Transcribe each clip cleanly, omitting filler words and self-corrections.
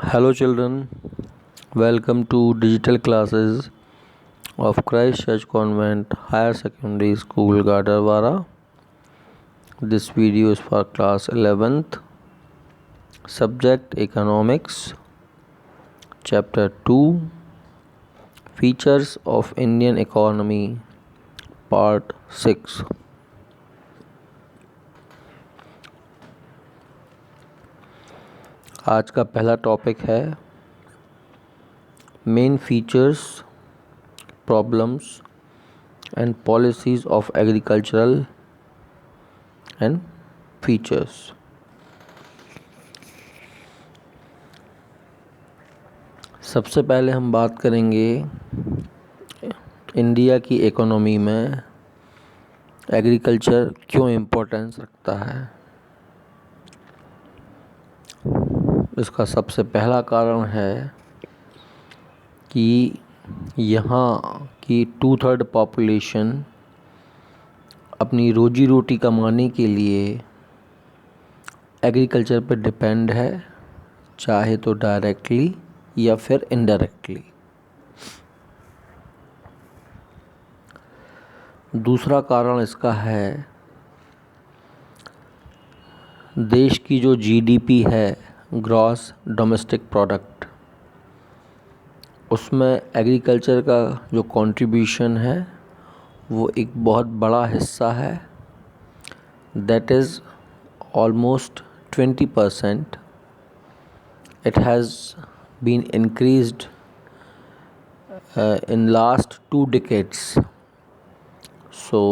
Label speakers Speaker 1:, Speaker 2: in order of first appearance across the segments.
Speaker 1: Hello children, welcome to digital classes of Christ Church Convent Higher Secondary School Gadarwara. This video is for class 11th, subject Economics, chapter 2, Features of Indian Economy, part 6. आज का पहला topic है main features, problems and policies of agricultural and features. सबसे पहले हम बात करेंगे India की इकोनॉमी में एग्रीकल्चर क्यों इम्पोर्टेंस रखता है। इसका सबसे पहला कारण है कि यहाँ की 2/3 पॉपुलेशन अपनी रोजी रोटी कमाने के लिए एग्रीकल्चर पर डिपेंड है, चाहे तो डायरेक्टली या फिर इनडायरेक्टली। दूसरा कारण इसका है देश की जो जीडीपी है, ग्रॉस डोमेस्टिक प्रोडक्ट, उसमें एग्रीकल्चर का जो कंट्रीब्यूशन है वो एक बहुत बड़ा हिस्सा है। That is almost 20%. It has been increased in last 2 decades. So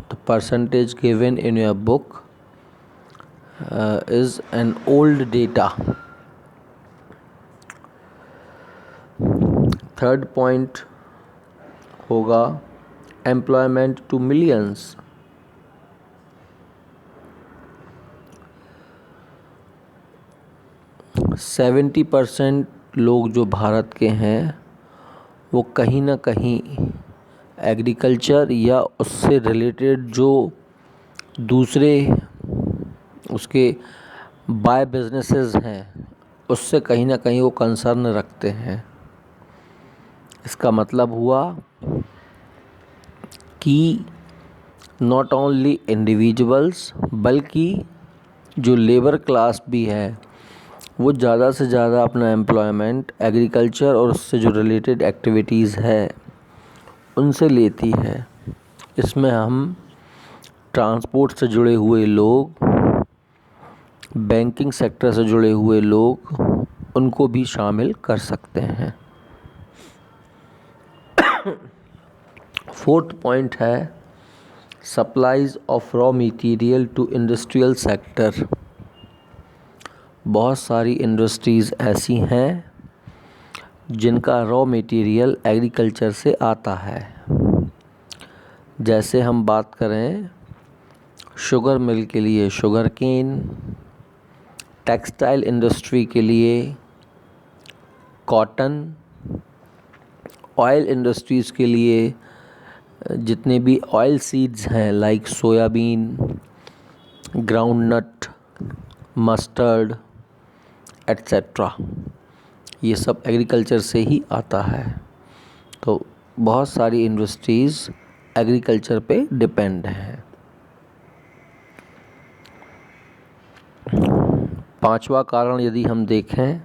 Speaker 1: the percentage given in your book is an old data. Third point होगा एम्प्लॉयमेंट टू मिलियंस। सेवेंटी 70% लोग जो भारत के हैं वो कहीं ना कहीं एग्रीकल्चर या उससे रिलेटेड जो दूसरे उसके बाय बिजनेसेस हैं उससे कहीं ना कहीं वो कंसर्न रखते हैं। इसका मतलब हुआ कि नॉट ओनली इंडिविजुअल्स बल्कि जो लेबर क्लास भी है वो ज़्यादा से ज़्यादा अपना एम्प्लॉयमेंट एग्रीकल्चर और उससे जो रिलेटेड एक्टिविटीज़ है उनसे लेती है। इसमें हम ट्रांसपोर्ट से जुड़े हुए लोग, बैंकिंग सेक्टर से जुड़े हुए लोग, उनको भी शामिल कर सकते हैं। फोर्थ पॉइंट है supplies of raw material to industrial sector. बहुत सारी इंडस्ट्रीज़ ऐसी हैं जिनका रॉ मटेरियल एग्रीकल्चर से आता है। जैसे हम बात करें शुगर मिल के लिए शुगर केन, टेक्सटाइल इंडस्ट्री के लिए कॉटन, ऑयल इंडस्ट्रीज़ के लिए जितने भी ऑयल सीड्स हैं like soybean, groundnut, mustard etcetera, ये सब एग्रीकल्चर से ही आता है। तो बहुत सारी इंडस्ट्रीज़ एग्रीकल्चर पे डिपेंड हैं। पांचवा कारण यदि हम देखें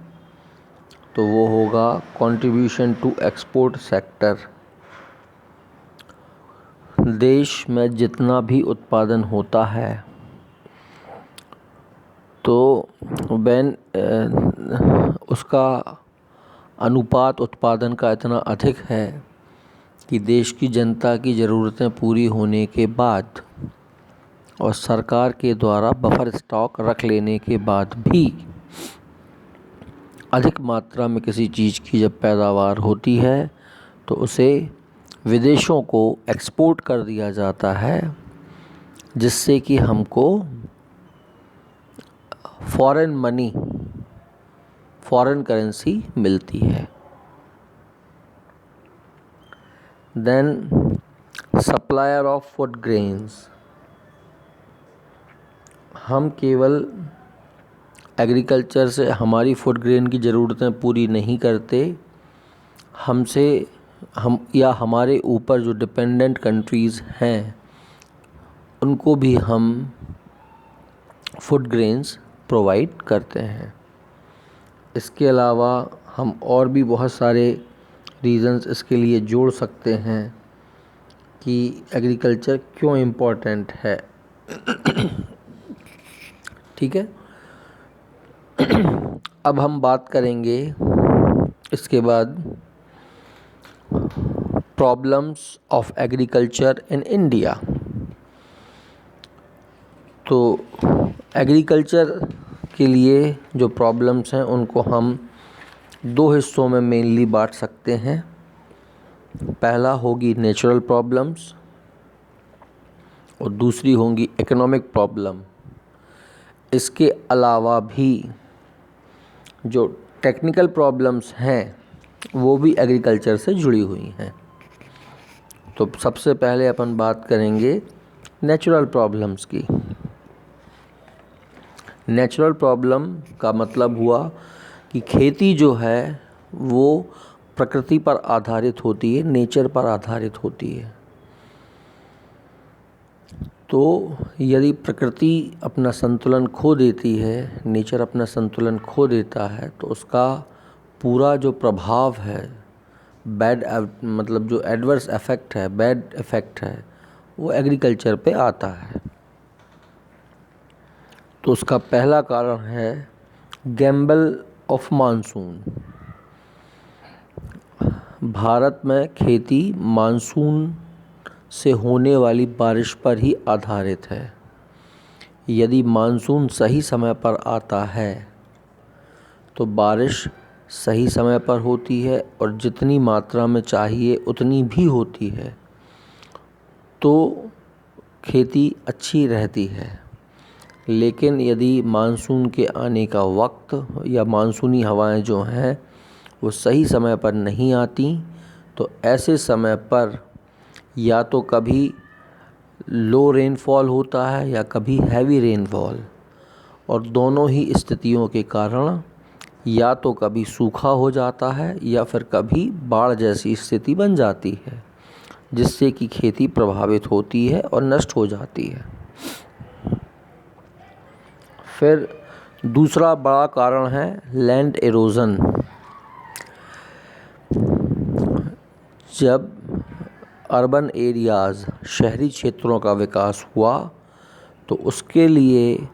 Speaker 1: तो वो होगा कंट्रीब्यूशन टू एक्सपोर्ट सेक्टर। देश में जितना भी उत्पादन होता है तो उसका अनुपात उत्पादन का इतना अधिक है कि देश की जनता की ज़रूरतें पूरी होने के बाद और सरकार के द्वारा बफर स्टॉक रख लेने के बाद भी अधिक मात्रा में किसी चीज़ की जब पैदावार होती है तो उसे विदेशों को एक्सपोर्ट कर दिया जाता है, जिससे कि हमको फॉरेन मनी, फॉरेन करेंसी मिलती है। Then supplier of food grains. हम केवल एग्रीकल्चर से हमारी फूड ग्रेन की ज़रूरतें पूरी नहीं करते, हमसे हम या हमारे ऊपर जो डिपेंडेंट कंट्रीज़ हैं उनको भी हम फूड ग्रेन्स प्रोवाइड करते हैं। इसके अलावा हम और भी बहुत सारे रीज़न्स इसके लिए जोड़ सकते हैं कि एग्रीकल्चर क्यों इम्पोर्टेंट है। ठीक है, अब हम बात करेंगे इसके बाद problems of agriculture in India. तो एग्रीकल्चर के लिए जो प्रॉब्लम्स हैं उनको हम दो हिस्सों में मेनली बांट सकते हैं। पहला होगी नेचुरल प्रॉब्लम्स और दूसरी होंगी इकोनॉमिक प्रॉब्लम। इसके अलावा भी जो टेक्निकल प्रॉब्लम्स हैं वो भी एग्रीकल्चर से जुड़ी हुई हैं। तो सबसे पहले अपन बात करेंगे नेचुरल प्रॉब्लम्स की। नेचुरल प्रॉब्लम का मतलब हुआ कि खेती जो है वो प्रकृति पर आधारित होती है, नेचर पर आधारित होती है। तो यदि प्रकृति अपना संतुलन खो देती है, नेचर अपना संतुलन खो देता है, तो उसका पूरा जो प्रभाव है, मतलब जो एडवर्स इफ़ेक्ट है, बैड इफ़ेक्ट है, वो एग्रीकल्चर पे आता है। तो उसका पहला कारण है गैम्बल ऑफ मानसून। भारत में खेती मानसून से होने वाली बारिश पर ही आधारित है। यदि मानसून सही समय पर आता है तो बारिश सही समय पर होती है और जितनी मात्रा में चाहिए उतनी भी होती है, तो खेती अच्छी रहती है। लेकिन यदि मानसून के आने का वक्त या मानसूनी हवाएं जो हैं वो सही समय पर नहीं आती, तो ऐसे समय पर या तो कभी लो रेनफॉल होता है या कभी हैवी रेनफॉल, और दोनों ही स्थितियों के कारण या तो कभी सूखा हो जाता है या फिर कभी बाढ़ जैसी स्थिति बन जाती है, जिससे कि खेती प्रभावित होती है और नष्ट हो जाती है। फिर दूसरा बड़ा कारण है लैंड एरोज़न। जब अर्बन एरियाज़, शहरी क्षेत्रों का विकास हुआ तो उसके लिए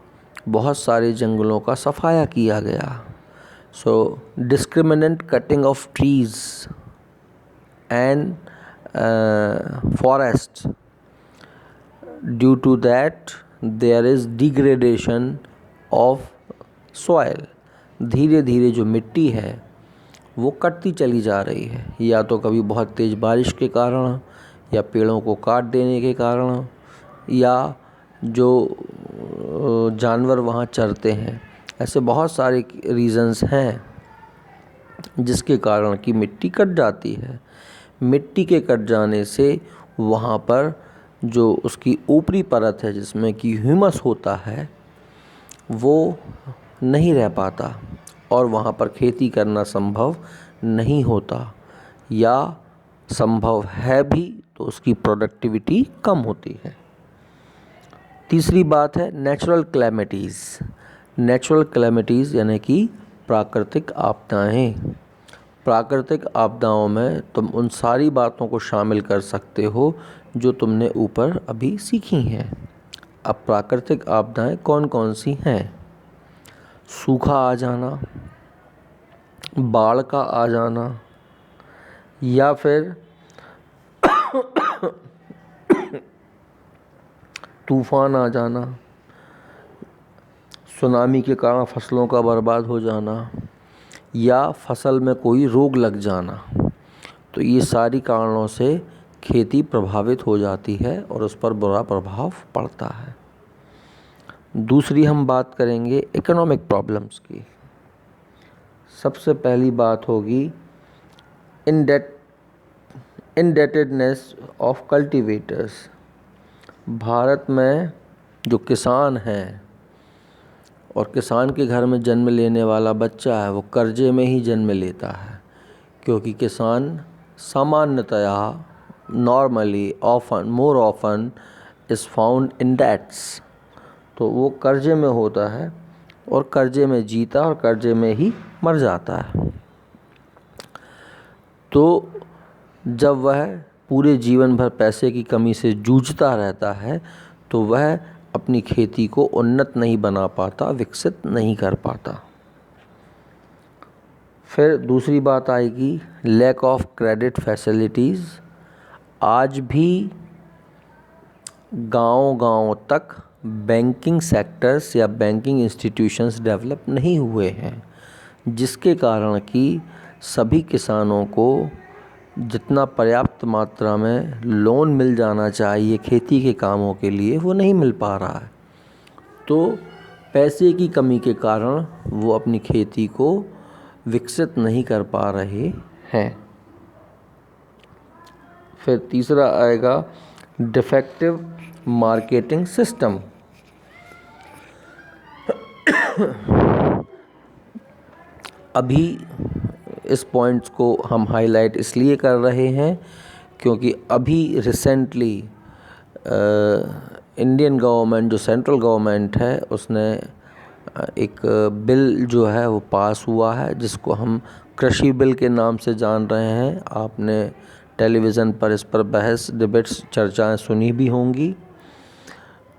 Speaker 1: बहुत सारे जंगलों का सफाया किया गया। So discriminate cutting of trees and forests, due to that there is degradation of soil। धीरे धीरे जो मिट्टी है वो कटती चली जा रही है, या तो कभी बहुत तेज़ बारिश के कारण, या पेड़ों को काट देने के कारण, या जो जानवर वहाँ चरते हैं। ऐसे बहुत सारे रीज़न्स हैं जिसके कारण कि मिट्टी कट जाती है। मिट्टी के कट जाने से वहाँ पर जो उसकी ऊपरी परत है जिसमें कि ह्यूमस होता है वो नहीं रह पाता और वहाँ पर खेती करना संभव नहीं होता, या संभव है भी तो उसकी प्रोडक्टिविटी कम होती है। तीसरी बात है नेचुरल कैलेमिटीज़। नेचुरल कैलेमिटीज़ यानी कि प्राकृतिक आपदाएं। प्राकृतिक आपदाओं में तुम उन सारी बातों को शामिल कर सकते हो जो तुमने ऊपर अभी सीखी हैं। अब प्राकृतिक आपदाएं कौन कौन सी हैं? सूखा आ जाना, बाढ़ का आ जाना, या फिर तूफान आ जाना, सुनामी के कारण फसलों का बर्बाद हो जाना, या फसल में कोई रोग लग जाना। तो ये सारी कारणों से खेती प्रभावित हो जाती है और उस पर बुरा प्रभाव पड़ता है। दूसरी हम बात करेंगे इकोनॉमिक प्रॉब्लम्स की। सबसे पहली बात होगी इंडेटेडनेस ऑफ कल्टीवेटर्स। भारत में जो किसान हैं और किसान के घर में जन्म लेने वाला बच्चा है वो कर्जे में ही जन्म लेता है, क्योंकि किसान सामान्यतया normally more often is found in debts, तो वो कर्जे में होता है और कर्जे में जीता और कर्जे में ही मर जाता है। तो जब वह पूरे जीवन भर पैसे की कमी से जूझता रहता है तो वह अपनी खेती को उन्नत नहीं बना पाता, विकसित नहीं कर पाता। फिर दूसरी बात आएगी लैक ऑफ क्रेडिट फैसिलिटीज़। आज भी गांव-गांव तक बैंकिंग सेक्टर्स या बैंकिंग इंस्टीट्यूशंस डेवलप नहीं हुए हैं, जिसके कारण कि सभी किसानों को जितना पर्याप्त मात्रा में लोन मिल जाना चाहिए खेती के कामों के लिए वो नहीं मिल पा रहा है। तो पैसे की कमी के कारण वो अपनी खेती को विकसित नहीं कर पा रहे हैं। फिर तीसरा आएगा डिफेक्टिव मार्केटिंग सिस्टम। अभी इस पॉइंट्स को हम हाईलाइट इसलिए कर रहे हैं क्योंकि अभी रिसेंटली इंडियन गवर्नमेंट, जो सेंट्रल गवर्नमेंट है, उसने एक बिल जो है वो पास हुआ है जिसको हम कृषि बिल के नाम से जान रहे हैं। आपने टेलीविज़न पर इस पर बहस, डिबेट्स, चर्चाएं सुनी भी होंगी।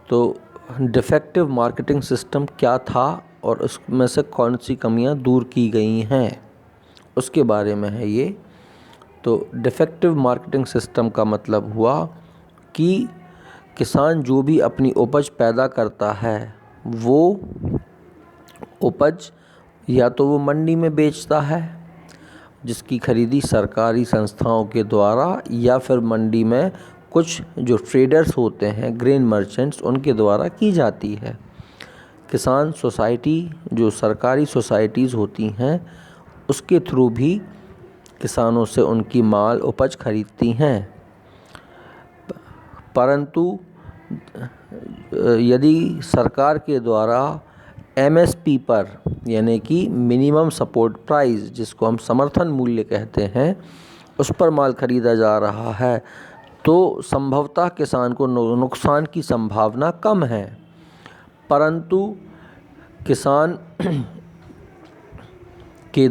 Speaker 1: तो डिफेक्टिव मार्केटिंग सिस्टम क्या था और उसमें से कौन सी कमियां दूर की गई हैं, उसके बारे में है ये। तो डिफेक्टिव मार्केटिंग सिस्टम का मतलब हुआ कि किसान जो भी अपनी उपज पैदा करता है वो उपज या तो वो मंडी में बेचता है, जिसकी खरीदी सरकारी संस्थाओं के द्वारा, या फिर मंडी में कुछ जो ट्रेडर्स होते हैं, ग्रेन मर्चेंट्स, उनके द्वारा की जाती है। किसान सोसाइटी, जो सरकारी सोसाइटीज़ होती हैं, उसके थ्रू भी किसानों से उनकी माल उपज खरीदती हैं। परंतु यदि सरकार के द्वारा एमएसपी पर, यानी कि मिनिमम सपोर्ट प्राइस, जिसको हम समर्थन मूल्य कहते हैं, उस पर माल खरीदा जा रहा है तो संभवतः किसान को नुकसान की संभावना कम है। परंतु किसान के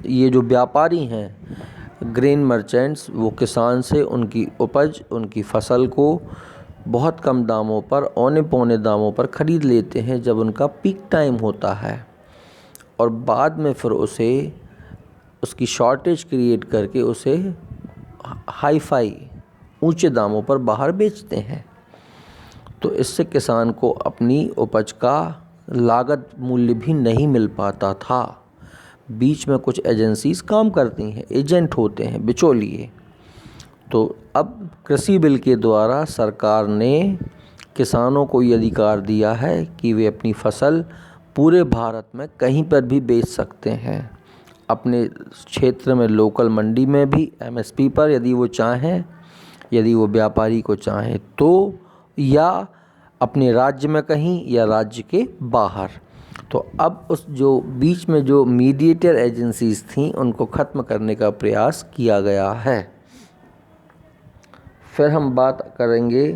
Speaker 1: ये जो व्यापारी हैं, ग्रेन मर्चेंट्स, वो किसान से उनकी उपज, उनकी फसल को बहुत कम दामों पर, औने पौने दामों पर ख़रीद लेते हैं जब उनका पीक टाइम होता है, और बाद में फिर उसे उसकी शॉर्टेज क्रिएट करके उसे हाई फाई ऊंचे दामों पर बाहर बेचते हैं। तो इससे किसान को अपनी उपज का लागत मूल्य भी नहीं मिल पाता था। बीच में कुछ एजेंसीज काम करती हैं, एजेंट होते हैं, बिचौलिए। तो अब कृषि बिल के द्वारा सरकार ने किसानों को ये अधिकार दिया है कि वे अपनी फसल पूरे भारत में कहीं पर भी बेच सकते हैं, अपने क्षेत्र में लोकल मंडी में भी एमएसपी पर, यदि वो चाहें, यदि वो व्यापारी को चाहें तो, या अपने राज्य में कहीं, या राज्य के बाहर। तो अब उस जो बीच में जो मीडिएटर एजेंसीज थीं उनको ख़त्म करने का प्रयास किया गया है। फिर हम बात करेंगे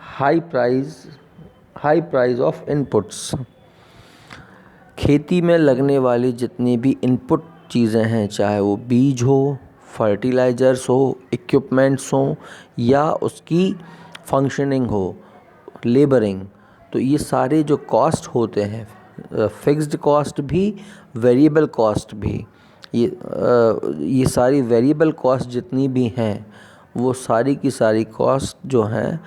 Speaker 1: हाई प्राइस ऑफ इनपुट्स। खेती में लगने वाली जितनी भी इनपुट चीज़ें हैं, चाहे वो बीज हो, फर्टिलाइज़र्स हो, इक्विपमेंट्स हो, या उसकी फंक्शनिंग हो, लेबरिंग, तो ये सारे जो कॉस्ट होते हैं, फिक्स्ड कॉस्ट भी, वेरिएबल कॉस्ट भी, ये सारी वेरिएबल कॉस्ट जितनी भी हैं, वो सारी की सारी कॉस्ट जो हैं,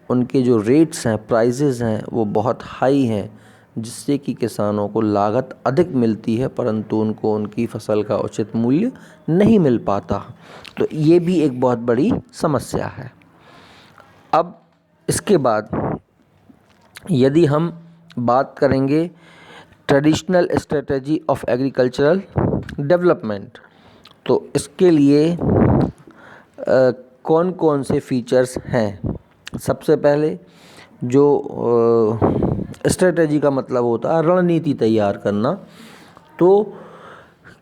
Speaker 1: उनके जो रेट्स हैं, प्राइसेस हैं, वो बहुत हाई हैं, जिससे कि किसानों को लागत अधिक मिलती है परंतु उनको उनकी फसल का उचित मूल्य नहीं मिल पाता। तो ये भी एक बहुत बड़ी समस्या है। अब इसके बाद यदि हम बात करेंगे traditional strategy of agricultural development, तो इसके लिए कौन कौन से फीचर्स हैं। सबसे पहले जो स्ट्रेटेजी का मतलब होता है रणनीति तैयार करना। तो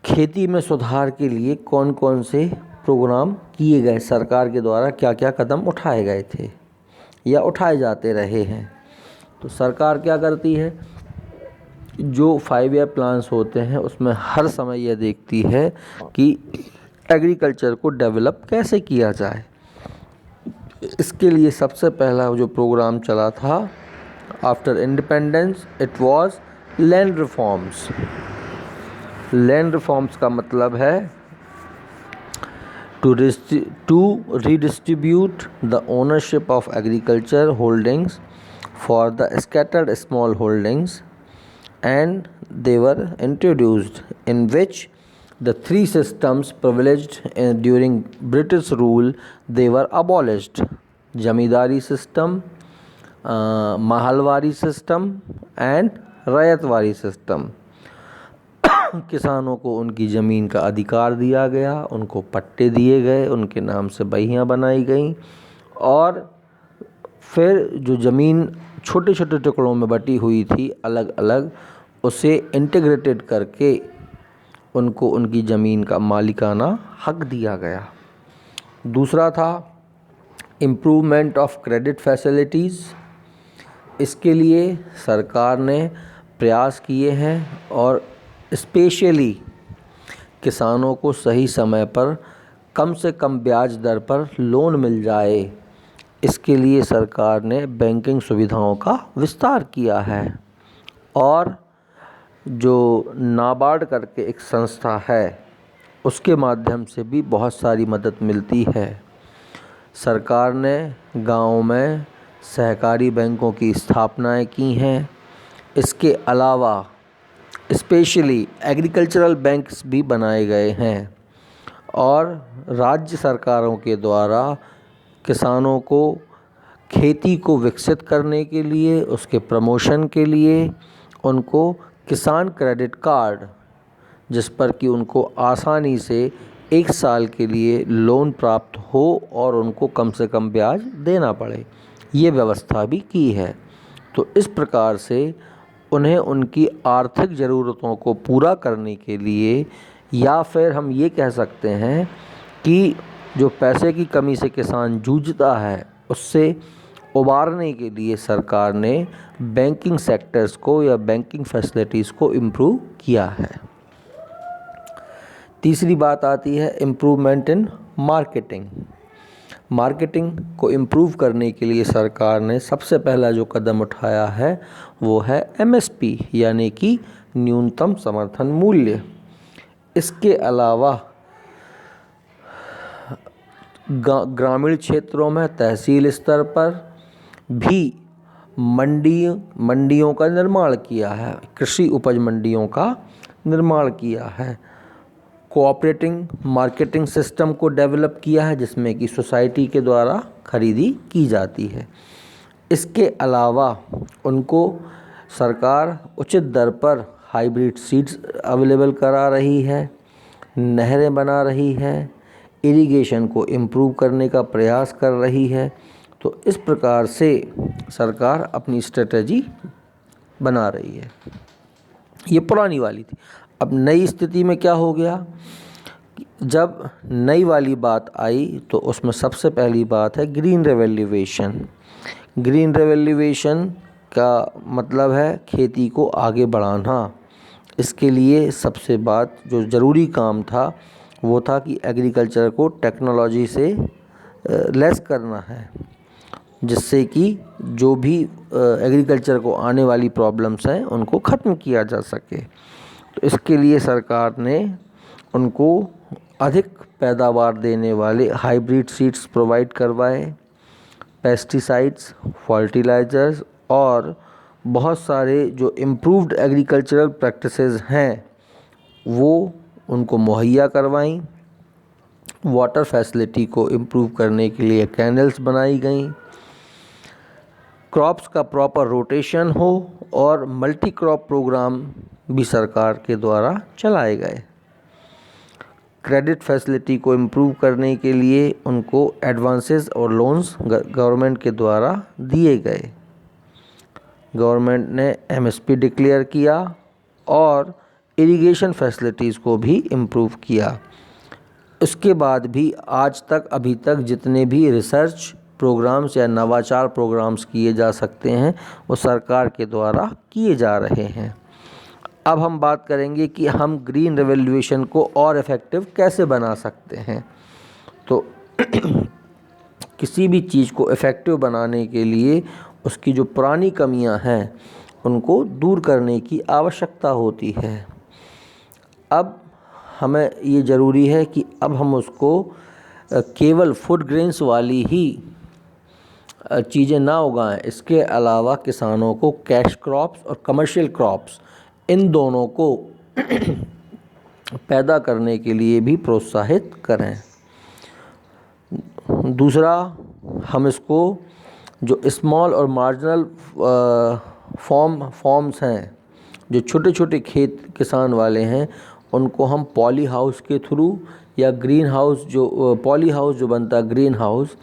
Speaker 1: खेती में सुधार के लिए कौन कौन से प्रोग्राम किए गए, सरकार के द्वारा क्या क्या कदम उठाए गए थे या उठाए जाते रहे हैं। तो सरकार क्या करती है, जो 5 ईयर प्लान्स होते हैं उसमें हर समय यह देखती है कि एग्रीकल्चर को डेवलप कैसे किया जाए। इसके लिए सबसे पहला जो प्रोग्राम चला था after independence, it was land reforms. Land reforms का मतलब है to redistribute the ownership of agriculture holdings for the scattered small holdings, and they were introduced in which the 3 systems privileged during British rule they were abolished: zamindari system, mahalwari system and ryotwari system. किसानों को उनकी ज़मीन का अधिकार दिया गया, उनको पट्टे दिए गए, उनके नाम से बहियाँ बनाई गईं, और फिर जो ज़मीन छोटे छोटे टुकड़ों में बटी हुई थी अलग अलग, उसे इंटीग्रेटेड करके उनको उनकी ज़मीन का मालिकाना हक दिया गया। दूसरा था इम्प्रूवमेंट ऑफ क्रेडिट फैसिलिटीज़। इसके लिए सरकार ने प्रयास किए हैं और स्पेशली किसानों को सही समय पर कम से कम ब्याज दर पर लोन मिल जाए, इसके लिए सरकार ने बैंकिंग सुविधाओं का विस्तार किया है। और जो नाबार्ड करके एक संस्था है उसके माध्यम से भी बहुत सारी मदद मिलती है। सरकार ने गाँव में सहकारी बैंकों की स्थापनाएं की हैं। इसके अलावा स्पेशली एग्रीकल्चरल बैंक्स भी बनाए गए हैं और राज्य सरकारों के द्वारा किसानों को खेती को विकसित करने के लिए, उसके प्रमोशन के लिए उनको किसान क्रेडिट कार्ड, जिस पर कि उनको आसानी से 1 साल के लिए लोन प्राप्त हो और उनको कम से कम ब्याज देना पड़े, ये व्यवस्था भी की है। तो इस प्रकार से उन्हें उनकी आर्थिक ज़रूरतों को पूरा करने के लिए, या फिर हम ये कह सकते हैं कि जो पैसे की कमी से किसान जूझता है उससे उबारने के लिए सरकार ने बैंकिंग सेक्टर्स को या बैंकिंग फैसिलिटीज़ को इम्प्रूव किया है। तीसरी बात आती है इम्प्रूवमेंट इन मार्केटिंग। मार्केटिंग को इम्प्रूव करने के लिए सरकार ने सबसे पहला जो कदम उठाया है वो है MSP यानी कि न्यूनतम समर्थन मूल्य। इसके अलावा ग्रामीण क्षेत्रों में तहसील स्तर पर भी मंडियों का निर्माण किया है, कृषि उपज मंडियों का निर्माण किया है। कोऑपरेटिंग मार्केटिंग सिस्टम को डेवलप किया है जिसमें कि सोसाइटी के द्वारा खरीदी की जाती है। इसके अलावा उनको सरकार उचित दर पर हाइब्रिड सीड्स अवेलेबल करा रही है, नहरें बना रही है, इरिगेशन को इम्प्रूव करने का प्रयास कर रही है। तो इस प्रकार से सरकार अपनी स्ट्रेटजी बना रही है। ये पुरानी वाली थी। अब नई स्थिति में क्या हो गया, जब नई वाली बात आई तो उसमें सबसे पहली बात है ग्रीन रेवोल्यूशन। ग्रीन रेवोल्यूशन का मतलब है खेती को आगे बढ़ाना। इसके लिए सबसे बात जो ज़रूरी काम था वो था कि एग्रीकल्चर को टेक्नोलॉजी से लेस करना है, जिससे कि जो भी एग्रीकल्चर को आने वाली प्रॉब्लम्स हैं उनको ख़त्म किया जा सके। तो इसके लिए सरकार ने उनको अधिक पैदावार देने वाले हाइब्रिड सीड्स प्रोवाइड करवाए, पेस्टिसाइड्स, फर्टिलाइज़र्स और बहुत सारे जो इम्प्रूव्ड एग्रीकल्चरल प्रैक्टिसेस हैं वो उनको मुहैया करवाईं। वाटर फैसिलिटी को इम्प्रूव करने के लिए कैनल्स बनाई गईं, क्रॉप्स का प्रॉपर रोटेशन हो और मल्टी क्रॉप प्रोग्राम भी सरकार के द्वारा चलाए गए। क्रेडिट फैसिलिटी को इम्प्रूव करने के लिए उनको एडवांसेस और लोन्स गवर्नमेंट के द्वारा दिए गए। गवर्नमेंट ने एमएसपी डिक्लेयर किया और इरिगेशन फैसिलिटीज़ को भी इम्प्रूव किया। इसके बाद भी आज तक अभी तक जितने भी रिसर्च प्रोग्राम्स या नवाचार प्रोग्राम्स किए जा सकते हैं वो सरकार के द्वारा किए जा रहे हैं। अब हम बात करेंगे कि हम ग्रीन रेवोल्यूशन को और इफ़ेक्टिव कैसे बना सकते हैं। तो किसी भी चीज़ को इफ़ेक्टिव बनाने के लिए उसकी जो पुरानी कमियां हैं उनको दूर करने की आवश्यकता होती है। अब हमें ये ज़रूरी है कि अब हम उसको केवल फूड ग्रेन्स वाली ही चीज़ें ना उगाएं, इसके अलावा किसानों को कैश क्रॉप्स और कमर्शियल क्रॉप्स इन दोनों को पैदा करने के लिए भी प्रोत्साहित करें। दूसरा, हम इसको जो स्मॉल और मार्जिनल फॉर्म्स हैं, जो छोटे छोटे खेत किसान वाले हैं, उनको हम पॉली हाउस के थ्रू या ग्रीन हाउस जो पॉली हाउस जो बनता है ग्रीन हाउस,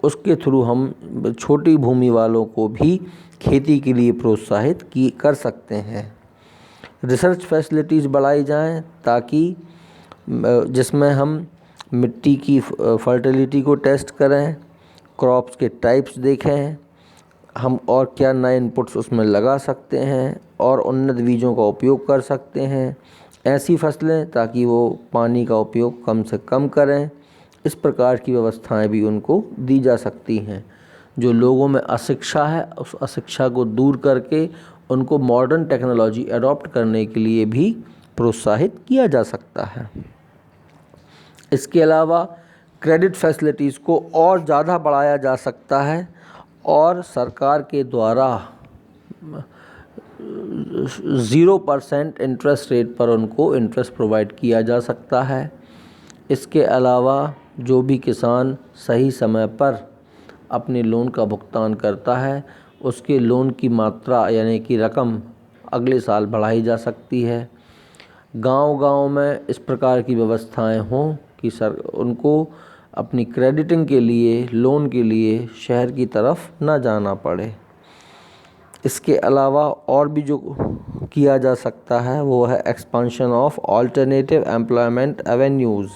Speaker 1: उसके थ्रू हम छोटी भूमि वालों को भी खेती के लिए प्रोत्साहित कर सकते हैं। रिसर्च फैसिलिटीज़ बढ़ाई जाएं ताकि जिसमें हम मिट्टी की फर्टिलिटी को टेस्ट करें, क्रॉप्स के टाइप्स देखें, हम और क्या नए इनपुट्स उसमें लगा सकते हैं और उन्नत बीजों का उपयोग कर सकते हैं। ऐसी फसलें ताकि वो पानी का उपयोग कम से कम करें, इस प्रकार की व्यवस्थाएं भी उनको दी जा सकती हैं। जो लोगों में अशिक्षा है उस अशिक्षा को दूर करके उनको मॉडर्न टेक्नोलॉजी अडॉप्ट करने के लिए भी प्रोत्साहित किया जा सकता है। इसके अलावा क्रेडिट फैसिलिटीज़ को और ज़्यादा बढ़ाया जा सकता है और सरकार के द्वारा 0% इंटरेस्ट रेट पर उनको इंटरेस्ट प्रोवाइड किया जा सकता है। इसके अलावा जो भी किसान सही समय पर अपने लोन का भुगतान करता है उसके लोन की मात्रा यानी कि रकम अगले साल बढ़ाई जा सकती है। गांव-गांव में इस प्रकार की व्यवस्थाएं हों कि उनको अपनी क्रेडिटिंग के लिए, लोन के लिए शहर की तरफ ना जाना पड़े। इसके अलावा और भी जो किया जा सकता है वो है expansion of alternative employment avenues.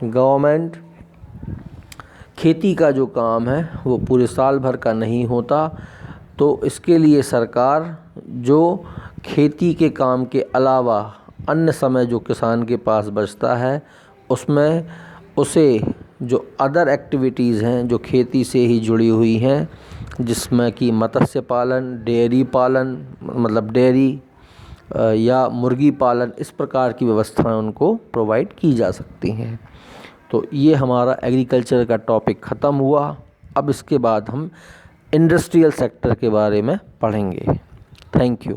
Speaker 1: Government खेती का जो काम है वो पूरे साल भर का नहीं होता, तो इसके लिए सरकार जो खेती के काम के अलावा अन्य समय जो किसान के पास बचता है उसमें उसे जो अदर एक्टिविटीज़ हैं जो खेती से ही जुड़ी हुई हैं, जिसमें कि मत्स्य पालन, डेयरी पालन मतलब डेयरी या मुर्गी पालन, इस प्रकार की व्यवस्थाएं उनको प्रोवाइड की जा सकती हैं। तो ये हमारा एग्रीकल्चर का टॉपिक ख़त्म हुआ। अब इसके बाद हम इंडस्ट्रियल सेक्टर के बारे में पढ़ेंगे। Thank you.